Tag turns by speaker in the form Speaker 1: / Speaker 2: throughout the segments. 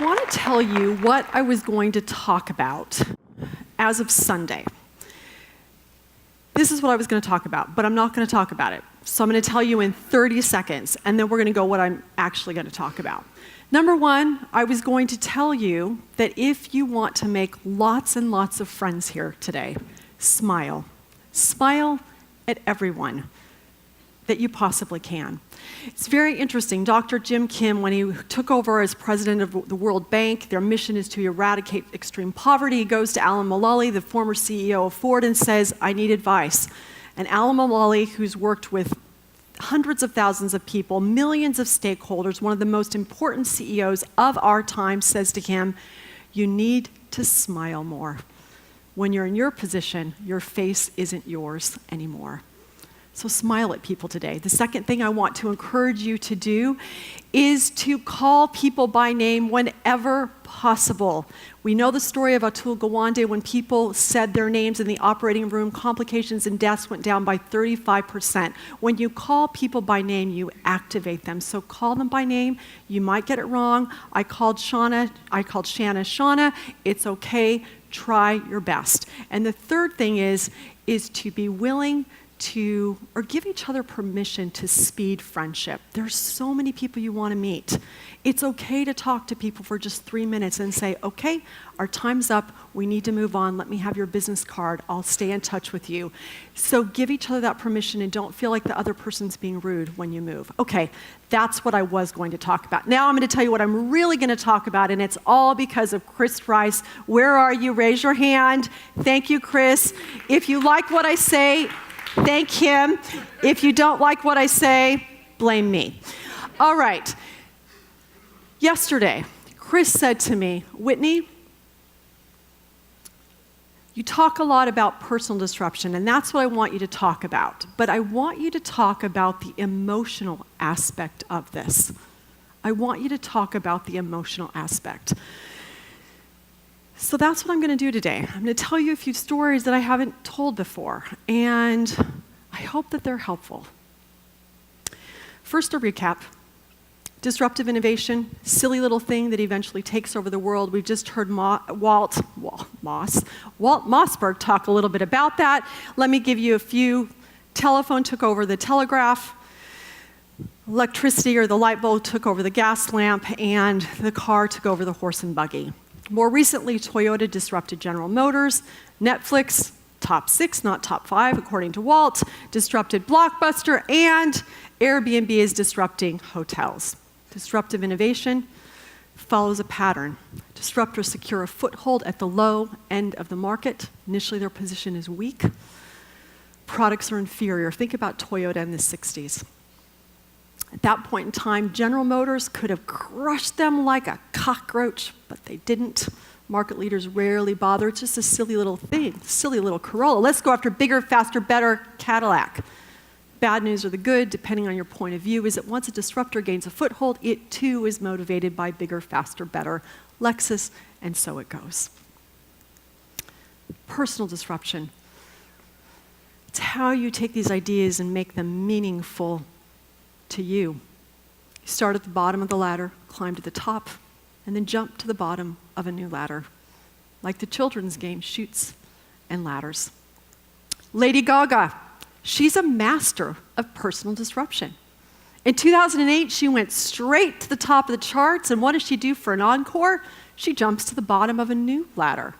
Speaker 1: want to tell you what I was going to talk about as of Sunday. This is what I was going to talk about, but I'm not going to talk about it. So I'm going to tell you in 30 seconds, and then we're going to go what I'm actually going to talk about. Number one, I was going to tell you that if you want to make lots and lots of friends here today, smile. Smile at everyone that you possibly can. It's very interesting. Dr. Jim Kim, when he took over as president of the World Bank, their mission is to eradicate extreme poverty. He goes to Alan Mulally, the former CEO of Ford, and says, I need advice. And Alan Mulally, who's worked with hundreds of thousands of people, millions of stakeholders, one of the most important CEOs of our time, says to him, you need to smile more. When you're in your position, your face isn't yours anymore. So smile at people today. The second thing I want to encourage you to do is to call people by name whenever possible. We know the story of Atul Gawande. When people said their names in the operating room, complications and deaths went down by 35%. When you call people by name, you activate them. So call them by name. You might get it wrong. I called Shanna. Shauna. It's okay. Try your best. And the third thing is to be willing to, or give each other permission to speed friendship. There's so many people you want to meet. It's okay to talk to people for just 3 minutes and say, okay, our time's up, we need to move on, let me have your business card, I'll stay in touch with you. So give each other that permission and don't feel like the other person's being rude when you move. Okay, that's what I was going to talk about. Now I'm going to tell you what I'm really going to talk about, and it's all because of Chris Rice. Where are you? Raise your hand. Thank you, Chris. If you like what I say, thank him. If you don't like what I say, blame me. All right. Yesterday, Chris said to me, Whitney, you talk a lot about personal disruption, and that's what I want you to talk about. But I want you to talk about the emotional aspect of this. I want you to talk about the emotional aspect. So that's what I'm going to do today. I'm going to tell you a few stories that I haven't told before, and I hope that they're helpful. First, a recap. Disruptive innovation, silly little thing that eventually takes over the world. We've just heard Walt Mossberg talk a little bit about that. Let me give you a few. Telephone took over the telegraph. Electricity or the light bulb took over the gas lamp, and the car took over the horse and buggy. More recently, Toyota disrupted General Motors. Netflix, top 6, not top 5, according to Walt, disrupted Blockbuster, and Airbnb is disrupting hotels. Disruptive innovation follows a pattern. Disruptors secure a foothold at the low end of the market. Initially, their position is weak. Products are inferior. Think about Toyota in the 60s. At that point in time, General Motors could have crushed them like a cockroach, but they didn't. Market leaders rarely bother. It's just a silly little thing, silly little Corolla. Let's go after bigger, faster, better Cadillac. Bad news or the good, depending on your point of view, is that once a disruptor gains a foothold, it too is motivated by bigger, faster, better Lexus, and so it goes. Personal disruption. It's how you take these ideas and make them meaningful to you. You start at the bottom of the ladder, climb to the top, and then jump to the bottom of a new ladder, like the children's game, Chutes and Ladders. Lady Gaga, she's a master of personal disruption. In 2008, she went straight to the top of the charts, and what does she do for an encore? She jumps to the bottom of a new ladder.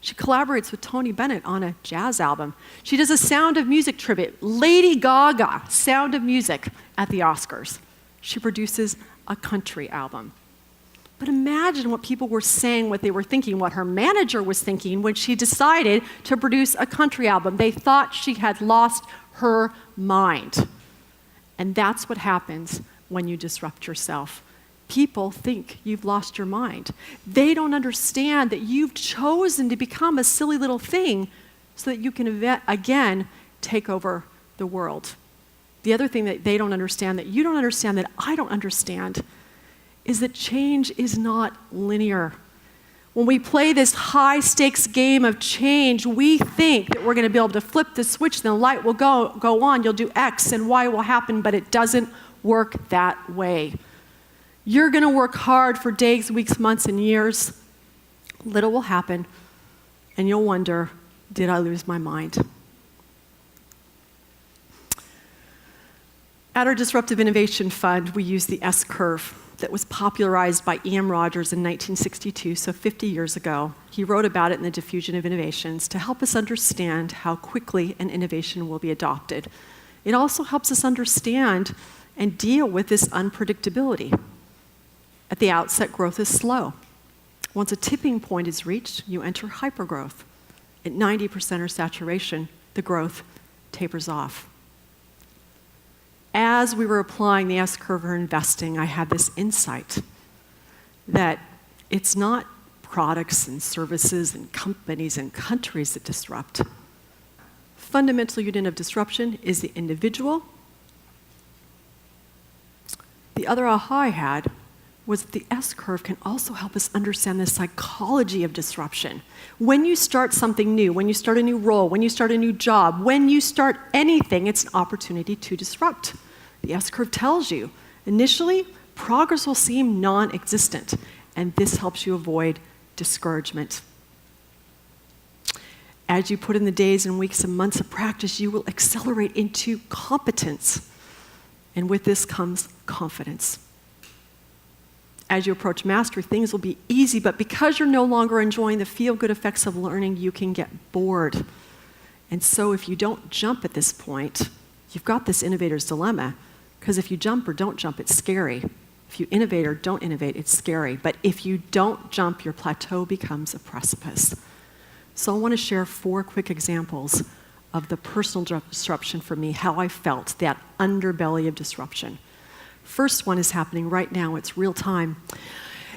Speaker 1: She collaborates with Tony Bennett on a jazz album. She does a Sound of Music tribute. Lady Gaga, Sound of Music, at the Oscars. She produces a country album. But imagine what people were saying, what they were thinking, what her manager was thinking when she decided to produce a country album. They thought she had lost her mind. And that's what happens when you disrupt yourself. People think you've lost your mind. They don't understand that you've chosen to become a silly little thing so that you can again take over the world. The other thing that they don't understand, that you don't understand, that I don't understand, is that change is not linear. When we play this high-stakes game of change, we think that we're going to be able to flip the switch, then the light will go on, you'll do X, and Y will happen, but it doesn't work that way. You're going to work hard for days, weeks, months, and years. Little will happen, and you'll wonder, did I lose my mind? At our Disruptive Innovation Fund, we use the S-curve that was popularized by E.M. Rogers in 1962, so 50 years ago. He wrote about it in The Diffusion of Innovations to help us understand how quickly an innovation will be adopted. It also helps us understand and deal with this unpredictability. At the outset, growth is slow. Once a tipping point is reached, you enter hypergrowth. At 90% or saturation, the growth tapers off. As we were applying the S-curve for investing, I had this insight that it's not products and services and companies and countries that disrupt. Fundamental unit of disruption is the individual. The other aha I had was that the S-curve can also help us understand the psychology of disruption. When you start something new, when you start a new role, when you start a new job, when you start anything, it's an opportunity to disrupt. The S-curve tells you, initially, progress will seem non-existent, and this helps you avoid discouragement. As you put in the days and weeks and months of practice, you will accelerate into competence. And with this comes confidence. As you approach mastery, things will be easy, but because you're no longer enjoying the feel-good effects of learning, you can get bored. And so if you don't jump at this point, you've got this innovator's dilemma, because if you jump or don't jump, it's scary. If you innovate or don't innovate, it's scary. But if you don't jump, your plateau becomes a precipice. So I want to share 4 quick examples of the personal disruption for me, how I felt, that underbelly of disruption. First one is happening right now. It's real time.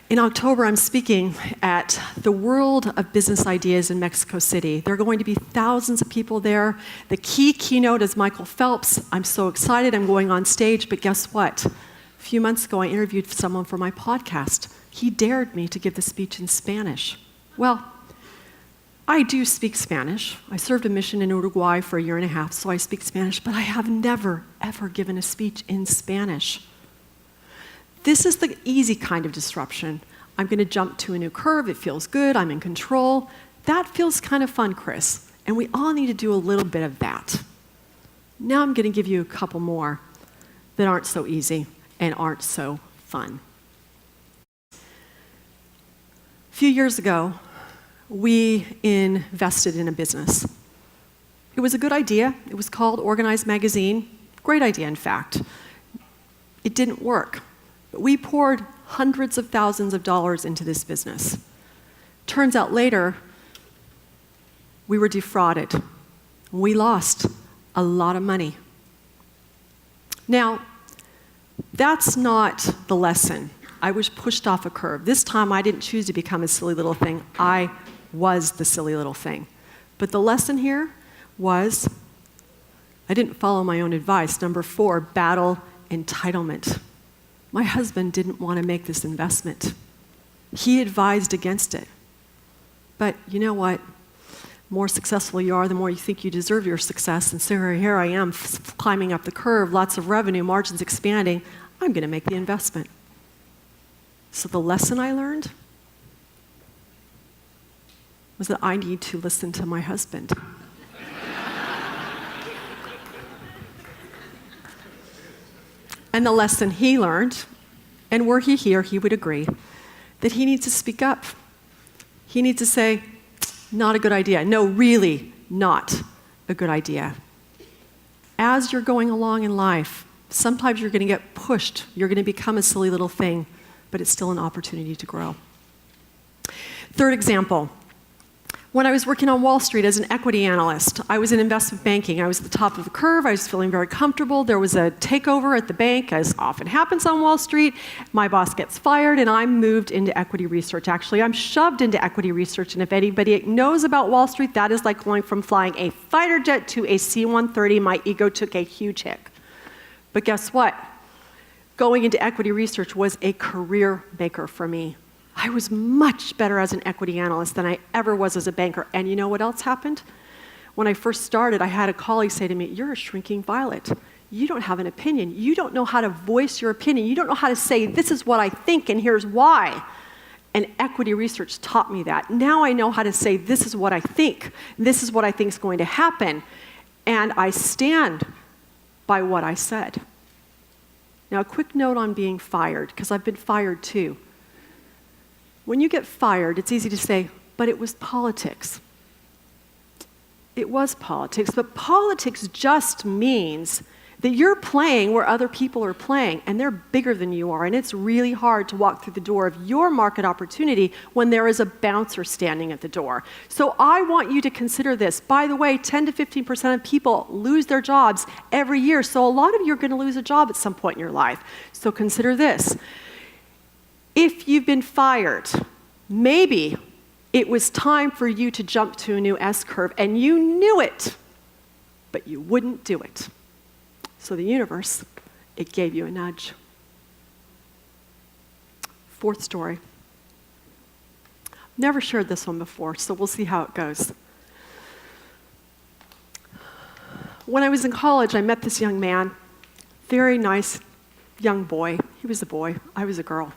Speaker 1: In October, I'm speaking at the World of Business Ideas in Mexico City. There are going to be thousands of people there. The keynote is Michael Phelps. I'm so excited. I'm going on stage, but guess what? A few months ago, I interviewed someone for my podcast. He dared me to give the speech in Spanish. Well, I do speak Spanish. I served a mission in Uruguay for 1.5 years, so I speak Spanish, but I have never, ever given a speech in Spanish. This is the easy kind of disruption. I'm going to jump to a new curve. It feels good. I'm in control. That feels kind of fun, Chris. And we all need to do a little bit of that. Now I'm going to give you a couple more that aren't so easy and aren't so fun. A few years ago, we invested in a business. It was a good idea. It was called Organized Magazine. Great idea, in fact. It didn't work. But we poured hundreds of thousands of dollars into this business. Turns out later, we were defrauded. We lost a lot of money. Now, that's not the lesson. I was pushed off a curve. This time, I didn't choose to become a silly little thing. I was the silly little thing. But the lesson here was I didn't follow my own advice. Number 4, battle entitlement. My husband didn't want to make this investment. He advised against it. But you know what? The more successful you are, the more you think you deserve your success. And so here I am climbing up the curve, lots of revenue, margins expanding. I'm going to make the investment. So the lesson I learned was that I need to listen to my husband. And the lesson he learned, and were he here, he would agree, that he needs to speak up. He needs to say, not a good idea. No, really not a good idea. As you're going along in life, sometimes you're going to get pushed. You're going to become a silly little thing, but it's still an opportunity to grow. Third example. When I was working on Wall Street as an equity analyst, I was in investment banking. I was at the top of the curve. I was feeling very comfortable. There was a takeover at the bank, as often happens on Wall Street. My boss gets fired, and I'm moved into equity research. Actually, I'm shoved into equity research, and if anybody knows about Wall Street, that is like going from flying a fighter jet to a C-130. My ego took a huge hit. But guess what? Going into equity research was a career maker for me. I was much better as an equity analyst than I ever was as a banker. And you know what else happened? When I first started, I had a colleague say to me, "You're a shrinking violet. you don't have an opinion. You don't know how to voice your opinion. You don't know how to say, this is what I think and here's why. And equity research taught me that. Now I know how to say, this is what I think. This is what I think is going to happen. And I stand by what I said. Now, a quick note on being fired, because I've been fired too. When you get fired, it's easy to say, but it was politics. It was politics, but politics just means that you're playing where other people are playing, and they're bigger than you are, and it's really hard to walk through the door of your market opportunity when there is a bouncer standing at the door. So I want you to consider this. By the way, 10 to 15% of people lose their jobs every year, so a lot of you are going to lose a job at some point in your life. So consider this. If you've been fired, maybe it was time for you to jump to a new S-curve, and you knew it, but you wouldn't do it. So the universe, it gave you a nudge. Fourth story. Never shared this one before, so we'll see how it goes. When I was in college, I met this young man, very nice young boy. He was a boy, I was a girl.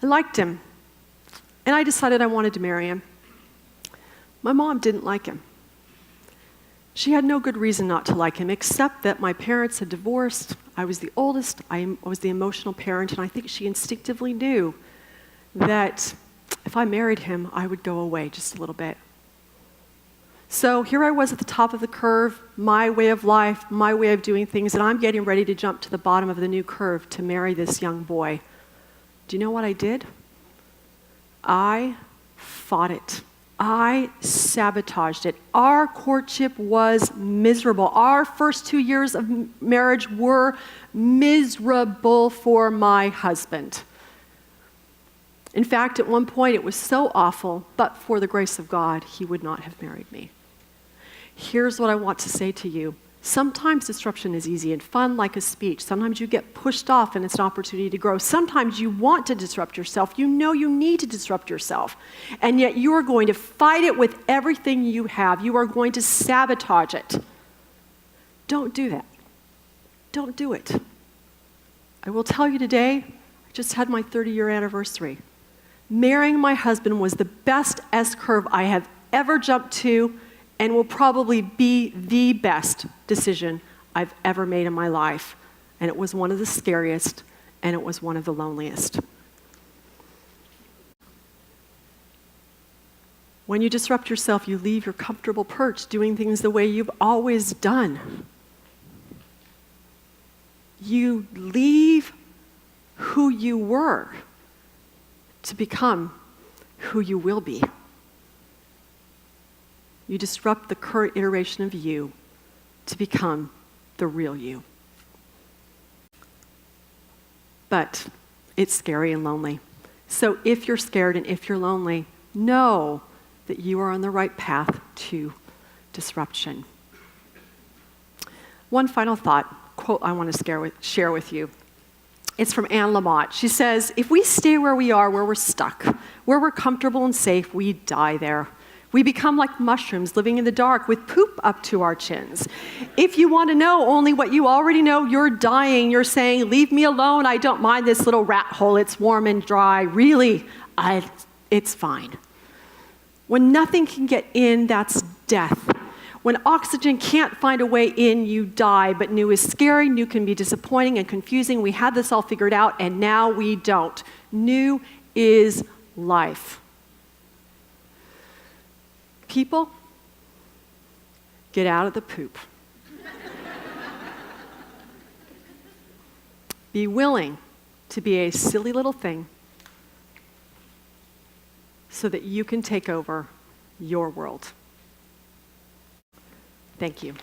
Speaker 1: I liked him, and I decided I wanted to marry him. My mom didn't like him. She had no good reason not to like him, except that my parents had divorced. I was the oldest. I was the emotional parent, and I think she instinctively knew that if I married him, I would go away just a little bit. So here I was at the top of the curve, my way of life, my way of doing things, and I'm getting ready to jump to the bottom of the new curve to marry this young boy. Do you know what I did? I fought it. I sabotaged it. Our courtship was miserable. Our first 2 years of marriage were miserable for my husband. In fact, at one point it was so awful, but for the grace of God, he would not have married me. Here's what I want to say to you. Sometimes disruption is easy and fun like a speech. Sometimes you get pushed off and it's an opportunity to grow. Sometimes you want to disrupt yourself. You know you need to disrupt yourself. And yet you are going to fight it with everything you have. You are going to sabotage it. Don't do that. Don't do it. I will tell you today, I just had my 30-year anniversary. Marrying my husband was the best S-curve I have ever jumped to, and will probably be the best decision I've ever made in my life. And it was one of the scariest, and it was one of the loneliest. When you disrupt yourself, you leave your comfortable perch doing things the way you've always done. You leave who you were to become who you will be. You disrupt the current iteration of you to become the real you. But it's scary and lonely. So if you're scared and if you're lonely, know that you are on the right path to disruption. One final thought, quote I want to share with you. It's from Anne Lamott. She says, if we stay where we are, where we're stuck, where we're comfortable and safe, we die there. We become like mushrooms living in the dark with poop up to our chins. If you want to know only what you already know, you're dying. You're saying, leave me alone. I don't mind this little rat hole. It's warm and dry. Really, it's fine. When nothing can get in, that's death. When oxygen can't find a way in, you die. But new is scary. New can be disappointing and confusing. We had this all figured out, and now we don't. New is life. People, get out of the poop. Be willing to be a silly little thing so that you can take over your world. Thank you.